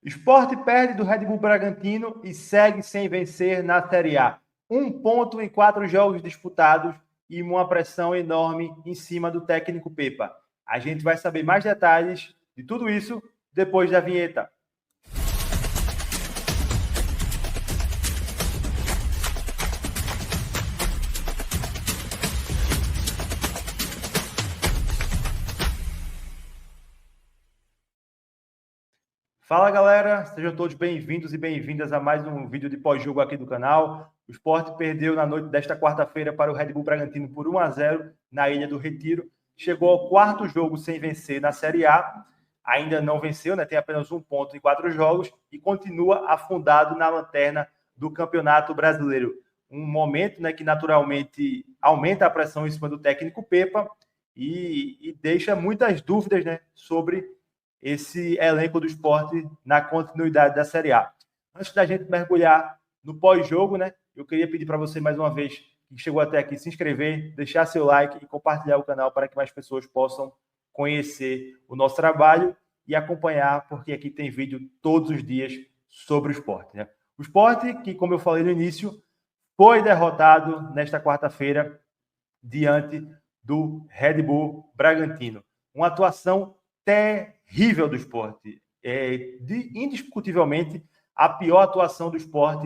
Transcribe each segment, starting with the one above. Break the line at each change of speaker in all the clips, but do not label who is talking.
Sport perde do Red Bull Bragantino e segue sem vencer na Série A. 1 ponto em 4 jogos disputados e uma pressão enorme em cima do técnico Pepa. A gente vai saber mais detalhes de tudo isso depois da vinheta. Fala galera, sejam todos bem-vindos e bem-vindas a mais um vídeo de pós-jogo aqui do canal. O Sport perdeu na noite desta quarta-feira para o Red Bull Bragantino por 1-0 na Ilha do Retiro. Chegou ao quarto jogo sem vencer na Série A. Ainda não venceu, né? Tem apenas 1 ponto em 4 jogos e continua afundado na lanterna do Campeonato Brasileiro. Um momento, né, que naturalmente aumenta a pressão em cima do técnico Pepa e deixa muitas dúvidas, né, sobre esse elenco do Sport na continuidade da Série A. Antes da gente mergulhar no pós-jogo, né, eu queria pedir para você mais uma vez, que chegou até aqui, se inscrever, deixar seu like e compartilhar o canal para que mais pessoas possam conhecer o nosso trabalho e acompanhar, porque aqui tem vídeo todos os dias sobre o Sport, né? O Sport, que, como eu falei no início, foi derrotado nesta quarta-feira diante do Red Bull Bragantino. Uma atuação terrível do Sport. Indiscutivelmente, a pior atuação do Sport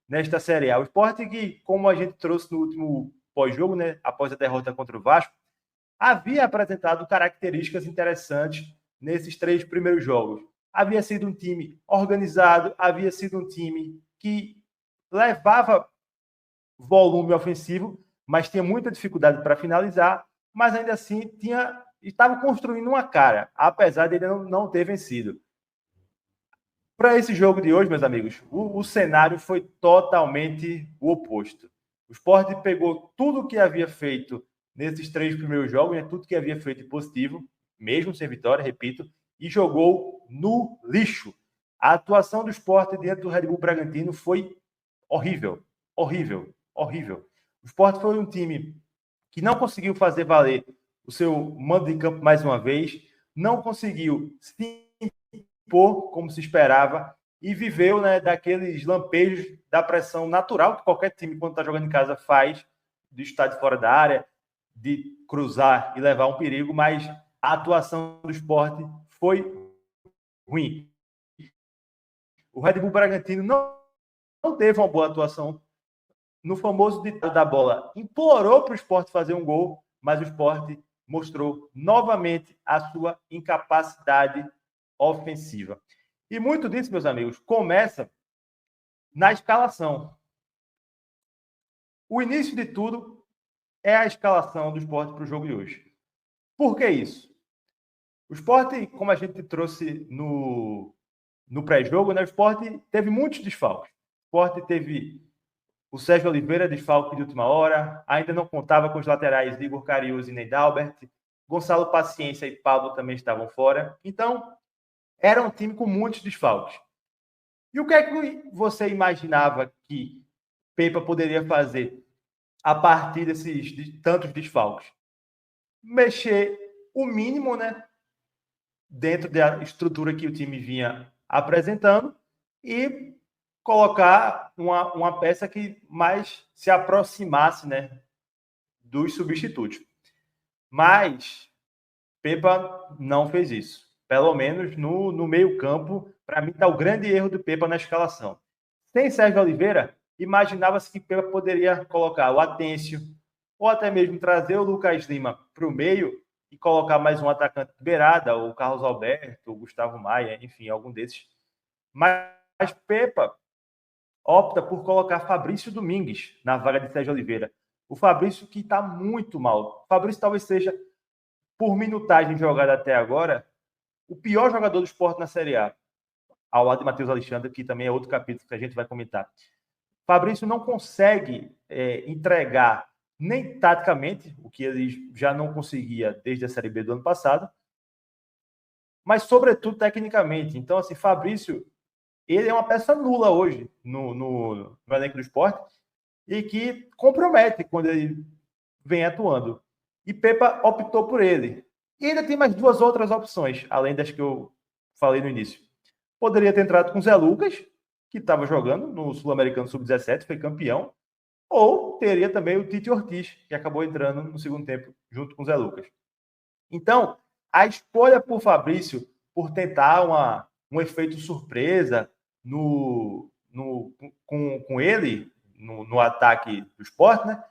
nesta Série A. O Sport que, como a gente trouxe no último pós-jogo, né, após a derrota contra o Vasco, havia apresentado características interessantes nesses 3 primeiros jogos. Havia sido um time organizado, havia sido um time que levava volume ofensivo, mas tinha muita dificuldade para finalizar, mas ainda assim estava construindo uma cara, apesar de ele não ter vencido. Para esse jogo de hoje, meus amigos, o cenário foi totalmente o oposto. O Sport pegou tudo que havia feito nesses 3 primeiros jogos, né, tudo que havia feito positivo, mesmo sem vitória, repito, e jogou no lixo. A atuação do Sport diante do Red Bull Bragantino foi horrível, horrível, horrível. O Sport foi um time que não conseguiu fazer valer o seu mando de campo mais uma vez, não conseguiu se impor como se esperava e viveu, né, daqueles lampejos da pressão natural que qualquer time, quando está jogando em casa, faz, de estar de fora da área, de cruzar e levar um perigo, mas a atuação do Sport foi ruim. O Red Bull Bragantino não teve uma boa atuação no famoso ditado da bola. Implorou para o Sport fazer um gol, mas o Sport mostrou novamente a sua incapacidade ofensiva. E muito disso, meus amigos, começa na escalação. O início de tudo é a escalação do Sport para o jogo de hoje. Por que isso? O Sport, como a gente trouxe no pré-jogo, né, o Sport teve muitos desfalques. O Sport teve o Sérgio Oliveira, desfalque de última hora, ainda não contava com os laterais Igor Cariús e Neidalbert. Gonçalo Paciência e Pablo também estavam fora. Então, era um time com muitos desfalques. E o que é que você imaginava que Pepa poderia fazer a partir desses tantos desfalques? Mexer o mínimo, né, dentro da estrutura que o time vinha apresentando e colocar uma peça que mais se aproximasse, né, dos substitutos. Mas Pepa não fez isso. Pelo menos no meio-campo, para mim, está o grande erro do Pepa na escalação. Sem Sérgio Oliveira, imaginava-se que Pepa poderia colocar o Atêncio, ou até mesmo trazer o Lucas Lima para o meio e colocar mais um atacante de beirada, o Carlos Alberto, o Gustavo Maia, enfim, algum desses. Mas Pepa opta por colocar Fabrício Domingues na vaga de Sérgio Oliveira. O Fabrício que está muito mal. O Fabrício talvez seja, por minutagem jogada até agora, o pior jogador do Sport na Série A, ao lado de Matheus Alexandre, que também é outro capítulo que a gente vai comentar. Fabrício não consegue entregar nem taticamente, o que ele já não conseguia desde a Série B do ano passado, mas sobretudo tecnicamente. Então, assim, Fabrício, ele é uma peça nula hoje no elenco do Sport e que compromete quando ele vem atuando. E Pepa optou por ele. E ainda tem mais 2 outras opções, além das que eu falei no início. Poderia ter entrado com o Zé Lucas, que estava jogando no Sul-Americano Sub-17, foi campeão, ou teria também o Tite Ortiz, que acabou entrando no segundo tempo junto com o Zé Lucas. Então, a escolha por Fabrício, por tentar um efeito surpresa com ele, no ataque do Sport, né?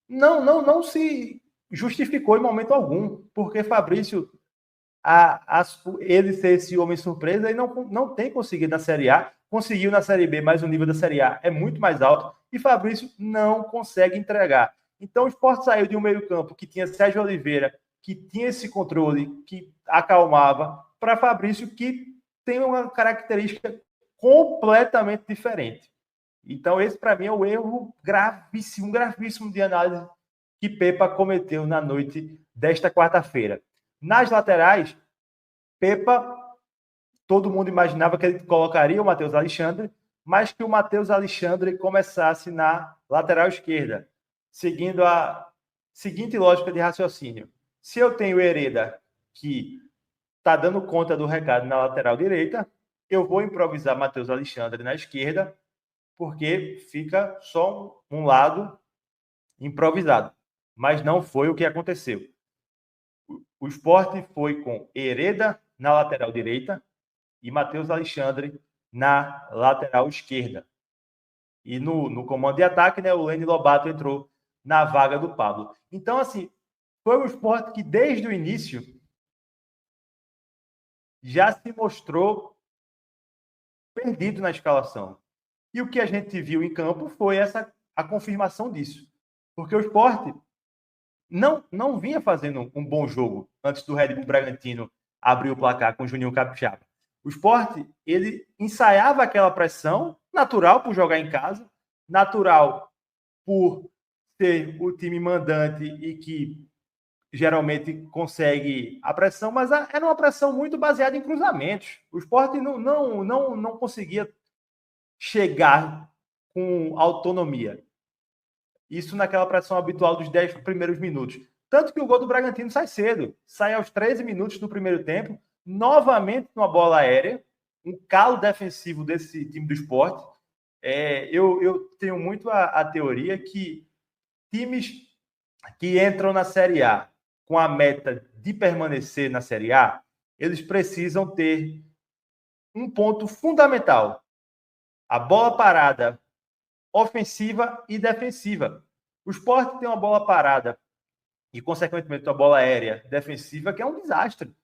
Não se justificou em momento algum, porque Fabrício, ele ser esse homem surpresa, ele não tem conseguido na Série A, conseguiu na Série B, mas o nível da Série A é muito mais alto, e Fabrício não consegue entregar. Então o Sport saiu de um meio-campo que tinha Sérgio Oliveira, que tinha esse controle, que acalmava, para Fabrício, que tem uma característica completamente diferente. Então, esse, para mim, é o erro gravíssimo, gravíssimo de análise que Pepa cometeu na noite desta quarta-feira. Nas laterais, Pepa, todo mundo imaginava que ele colocaria o Matheus Alexandre, mas que o Matheus Alexandre começasse na lateral esquerda, seguindo a seguinte lógica de raciocínio. Se eu tenho Hereda, que está dando conta do recado na lateral direita, eu vou improvisar Matheus Alexandre na esquerda, porque fica só um lado improvisado. Mas não foi o que aconteceu. O Sport foi com Hereda na lateral direita e Matheus Alexandre na lateral esquerda. E no comando de ataque, né, o Lene Lobato entrou na vaga do Pablo. Então, assim, foi um Sport que desde o início já se mostrou perdido na escalação. E o que a gente viu em campo foi a confirmação disso. Porque o Sport não vinha fazendo um bom jogo antes do Red Bull Bragantino abrir o placar com o Juninho Capixaba. O Sport, ele ensaiava aquela pressão, natural por jogar em casa, natural por ser o time mandante e que geralmente consegue a pressão, mas era uma pressão muito baseada em cruzamentos. O Sport não conseguia chegar com autonomia. Isso naquela pressão habitual dos 10 primeiros minutos. Tanto que o gol do Bragantino sai cedo. Sai aos 13 minutos do primeiro tempo, novamente numa bola aérea, um calo defensivo desse time do Sport. Eu tenho muito a teoria que times que entram na Série A com a meta de permanecer na Série A, eles precisam ter um ponto fundamental: a bola parada ofensiva e defensiva. O Sport tem uma bola parada e, consequentemente, uma bola aérea defensiva que é um desastre.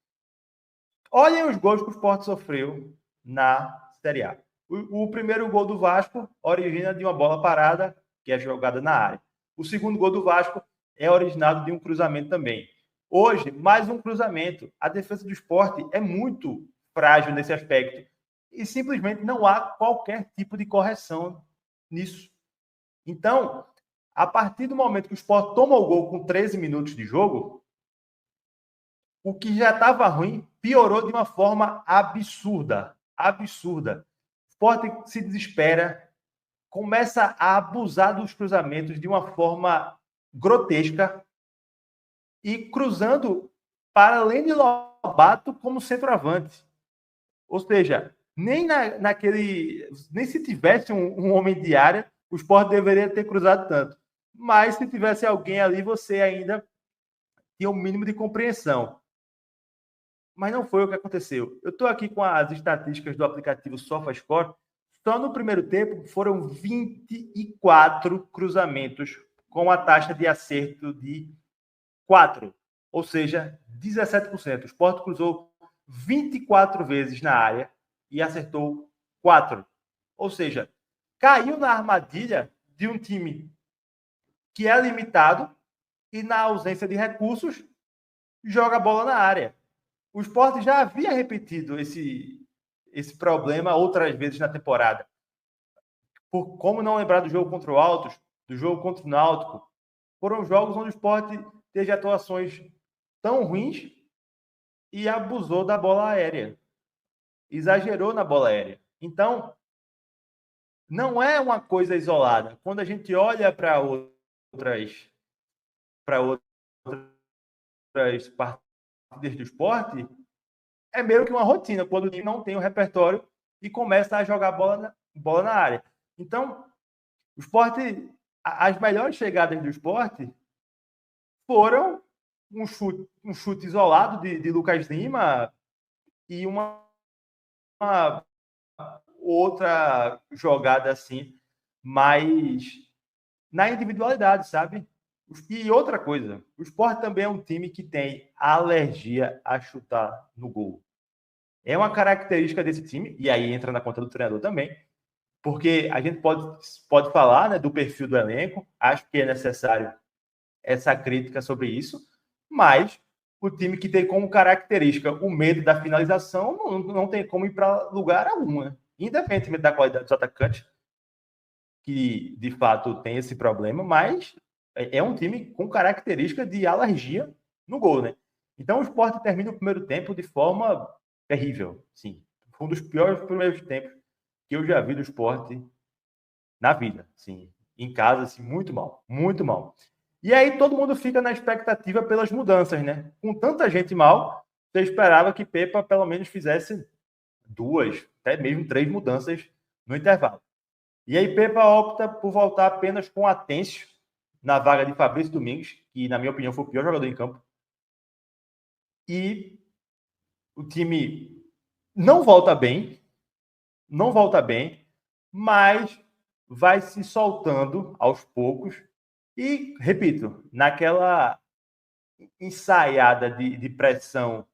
Olhem os gols que o Sport sofreu na Série A. O primeiro gol do Vasco origina de uma bola parada, que é jogada na área. O segundo gol do Vasco é originado de um cruzamento também. Hoje, mais um cruzamento. A defesa do Sport é muito frágil nesse aspecto e simplesmente não há qualquer tipo de correção nisso. Então, a partir do momento que o Sport toma o gol com 13 minutos de jogo, o que já estava ruim piorou de uma forma absurda. Absurda. O Sport se desespera, começa a abusar dos cruzamentos de uma forma grotesca e cruzando para além de Lobato como centroavante. Ou seja, nem se tivesse um homem de área, o Sport deveria ter cruzado tanto. Mas se tivesse alguém ali, você ainda tinha um mínimo de compreensão. Mas não foi o que aconteceu. Eu estou aqui com as estatísticas do aplicativo SofaScore. Só no primeiro tempo foram 24 cruzamentos com a taxa de acerto de 4, ou seja, 17%. O Sport cruzou 24 vezes na área e acertou 4. Ou seja, caiu na armadilha de um time que é limitado e, na ausência de recursos, joga a bola na área. O Sport já havia repetido esse problema outras vezes na temporada. Por como não lembrar do jogo contra o Altos, do jogo contra o Náutico, foram jogos onde o Sport teve atuações tão ruins e abusou da bola aérea. Exagerou na bola aérea. Então, não é uma coisa isolada. Quando a gente olha para outras partidas do Sport, é meio que uma rotina, quando o time não tem o repertório e começa a jogar bola na área. Então, o Sport, as melhores chegadas do Sport foram um chute isolado de Lucas Lima e uma outra jogada assim, mas na individualidade, sabe? E outra coisa, o Sport também é um time que tem alergia a chutar no gol. É uma característica desse time, e aí entra na conta do treinador também, porque a gente pode falar, né, do perfil do elenco, acho que é necessário essa crítica sobre isso, mas o time que tem como característica o medo da finalização não tem como ir para lugar algum, né? Independentemente da qualidade dos atacantes, que de fato tem esse problema, mas é um time com característica de alergia no gol, né? Então o Sport termina o primeiro tempo de forma terrível, sim. Foi um dos piores primeiros tempos que eu já vi do Sport na vida, sim. Em casa, assim, muito mal, muito mal. E aí todo mundo fica na expectativa pelas mudanças, né? Com tanta gente mal, você esperava que Pepa pelo menos fizesse 2, até mesmo 3 mudanças no intervalo. E aí Pepa opta por voltar apenas com Atencio na vaga de Fabrício Domingues, que na minha opinião foi o pior jogador em campo. E o time não volta bem, mas vai se soltando aos poucos. E, repito, naquela ensaiada de pressão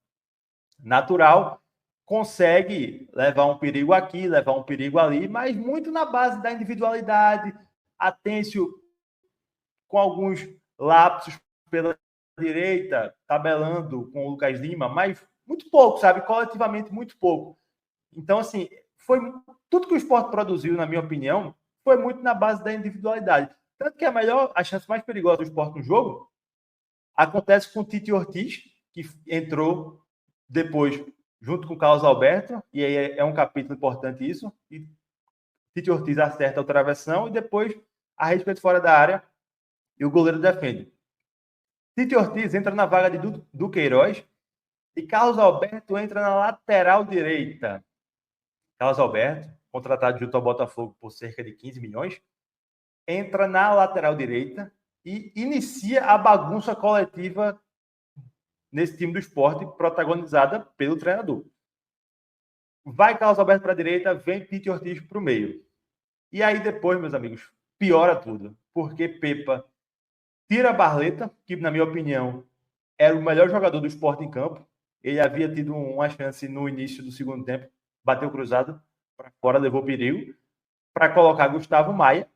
natural, consegue levar um perigo aqui, levar um perigo ali, mas muito na base da individualidade, Atencio com alguns lapsos pela direita, tabelando com o Lucas Lima, mas muito pouco, sabe? Coletivamente, muito pouco. Então, assim, foi tudo que o Sport produziu, na minha opinião, foi muito na base da individualidade. Tanto que a chance mais perigosa do Sport no jogo acontece com o Tite Ortiz, que entrou depois junto com o Carlos Alberto, e aí é um capítulo importante isso, e Tite Ortiz acerta o travessão e depois arrisca de fora da área e o goleiro defende. Tite Ortiz entra na vaga de Duqueiroz e Carlos Alberto entra na lateral direita. Carlos Alberto, contratado junto ao Botafogo por cerca de 15 milhões, entra na lateral direita e inicia a bagunça coletiva nesse time do Sport, protagonizada pelo treinador. Vai Carlos Alberto para a direita, vem Tite Ortiz para o meio. E aí depois, meus amigos, piora tudo, porque Pepa tira a Barleta, que na minha opinião era o melhor jogador do Sport em campo. Ele havia tido uma chance no início do segundo tempo, bateu cruzado para fora, levou perigo, para colocar Gustavo Maia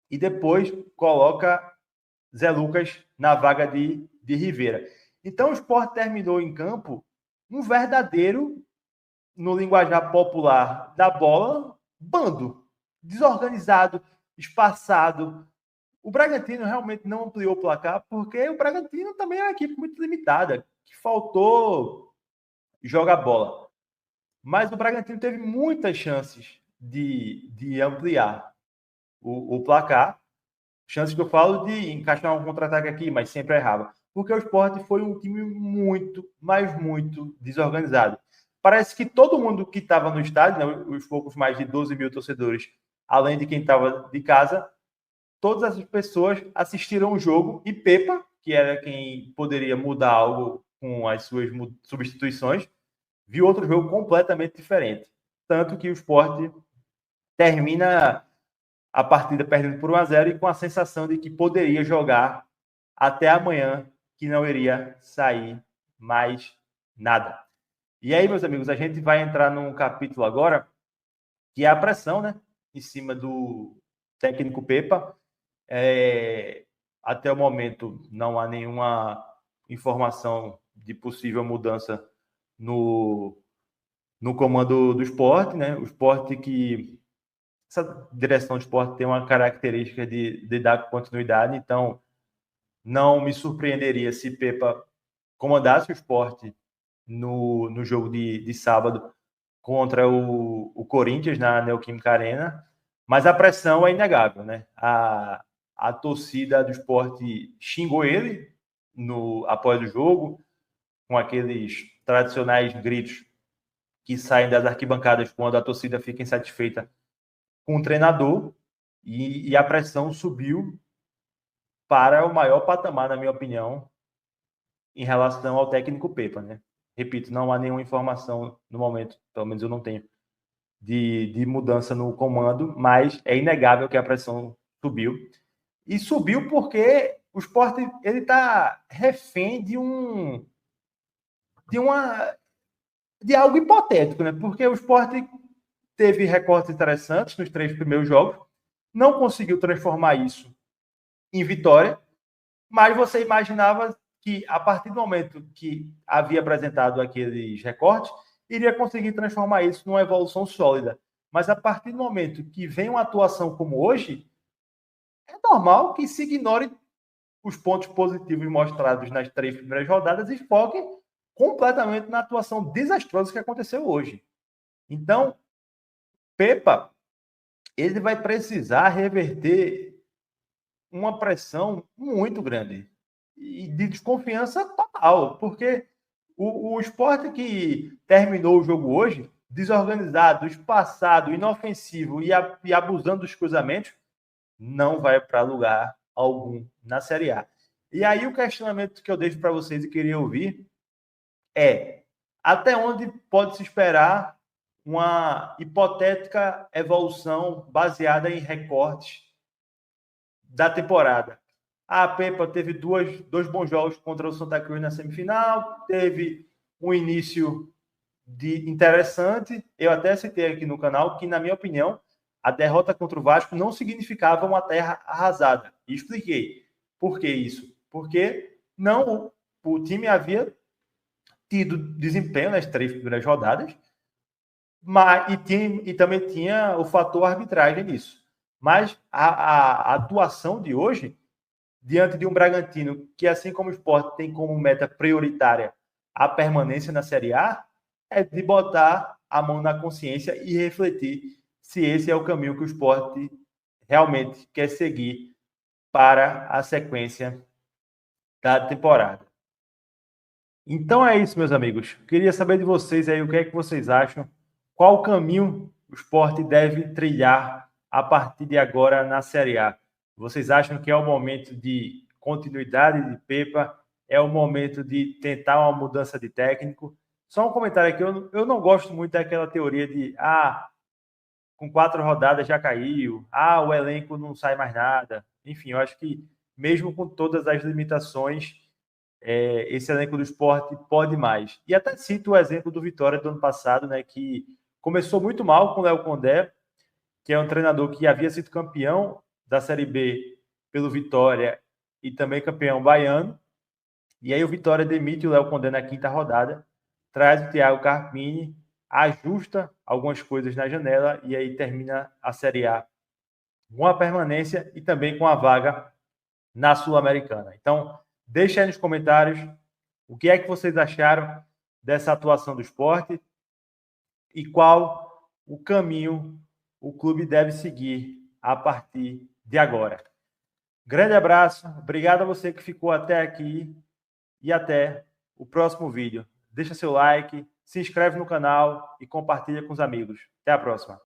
e depois coloca Zé Lucas na vaga de Rivera. Então o Sport terminou em campo um verdadeiro, no linguajar popular da bola, bando, desorganizado, espaçado. O Bragantino realmente não ampliou o placar, porque o Bragantino também é uma equipe muito limitada, que faltou jogar bola. Mas o Bragantino teve muitas chances de ampliar o placar. Chances que eu falo de encaixar um contra-ataque aqui, mas sempre errava. Porque o Sport foi um time muito, mas muito desorganizado. Parece que todo mundo que estava no estádio, né, os poucos mais de 12 mil torcedores, além de quem estava de casa, todas as pessoas assistiram o jogo e Pepa, que era quem poderia mudar algo com as suas substituições, viu outro jogo completamente diferente. Tanto que o Sport termina a partida perdendo por 1-0 e com a sensação de que poderia jogar até amanhã, que não iria sair mais nada. E aí, meus amigos, a gente vai entrar num capítulo agora que é a pressão, né, em cima do técnico Pepa. Até o momento não há nenhuma informação de possível mudança no comando do Sport, né? O Sport que essa direção do Sport tem uma característica de dar continuidade, então não me surpreenderia se Pepa comandasse o Sport no jogo de sábado contra o Corinthians na Neoquímica Arena, mas a pressão é inegável, né? A torcida do Sport xingou ele após o jogo, com aqueles tradicionais gritos que saem das arquibancadas quando a torcida fica insatisfeita com o treinador, e a pressão subiu para o maior patamar, na minha opinião, em relação ao técnico Pepa, né? Repito, não há nenhuma informação no momento, pelo menos eu não tenho, de mudança no comando, mas é inegável que a pressão subiu. E subiu porque o Sport está refém de algo hipotético, né? Porque o Sport teve recortes interessantes nos 3 primeiros jogos, não conseguiu transformar isso em vitória, mas você imaginava que, a partir do momento que havia apresentado aqueles recortes, iria conseguir transformar isso numa evolução sólida. Mas a partir do momento que vem uma atuação como hoje, é normal que se ignore os pontos positivos mostrados nas 3 primeiras rodadas e foque completamente na atuação desastrosa que aconteceu hoje. Então, Pepa, ele vai precisar reverter uma pressão muito grande e de desconfiança total, porque o Sport que terminou o jogo hoje, desorganizado, espaçado, inofensivo e abusando dos cruzamentos, não vai para lugar algum na Série A. E aí o questionamento que eu deixo para vocês e queria ouvir é: até onde pode se esperar uma hipotética evolução baseada em recortes da temporada? A Pepa teve dois bons jogos contra o Santa Cruz na semifinal, teve um início interessante. Eu até citei aqui no canal que, na minha opinião, a derrota contra o Vasco não significava uma terra arrasada. E expliquei. Por que isso? Porque o time havia tido desempenho nas 3 primeiras rodadas, e também tinha o fator arbitragem nisso. Mas a atuação de hoje, diante de um Bragantino que, assim como o Sport, tem como meta prioritária a permanência na Série A, é de botar a mão na consciência e refletir se esse é o caminho que o Sport realmente quer seguir para a sequência da temporada. Então é isso, meus amigos. Queria saber de vocês aí o que é que vocês acham. Qual o caminho o Sport deve trilhar a partir de agora na Série A? Vocês acham que é o momento de continuidade de Pepa? É o momento de tentar uma mudança de técnico? Só um comentário aqui. Eu não gosto muito daquela teoria de com 4 rodadas já caiu. O elenco não sai mais nada. Enfim, eu acho que mesmo com todas as limitações, esse elenco do Sport pode mais. E até cito o exemplo do Vitória do ano passado, né, que começou muito mal com o Léo Condé, que é um treinador que havia sido campeão da Série B pelo Vitória e também campeão baiano. E aí o Vitória demite o Léo Condé na 5ª rodada, traz o Thiago Carpini, ajusta algumas coisas na janela e aí termina a Série A com a permanência e também com a vaga na Sul-Americana. Então, deixe aí nos comentários o que é que vocês acharam dessa atuação do Sport e qual o caminho o clube deve seguir a partir de agora. Grande abraço, obrigado a você que ficou até aqui e até o próximo vídeo. Deixa seu like, se inscreve no canal e compartilha com os amigos. Até a próxima.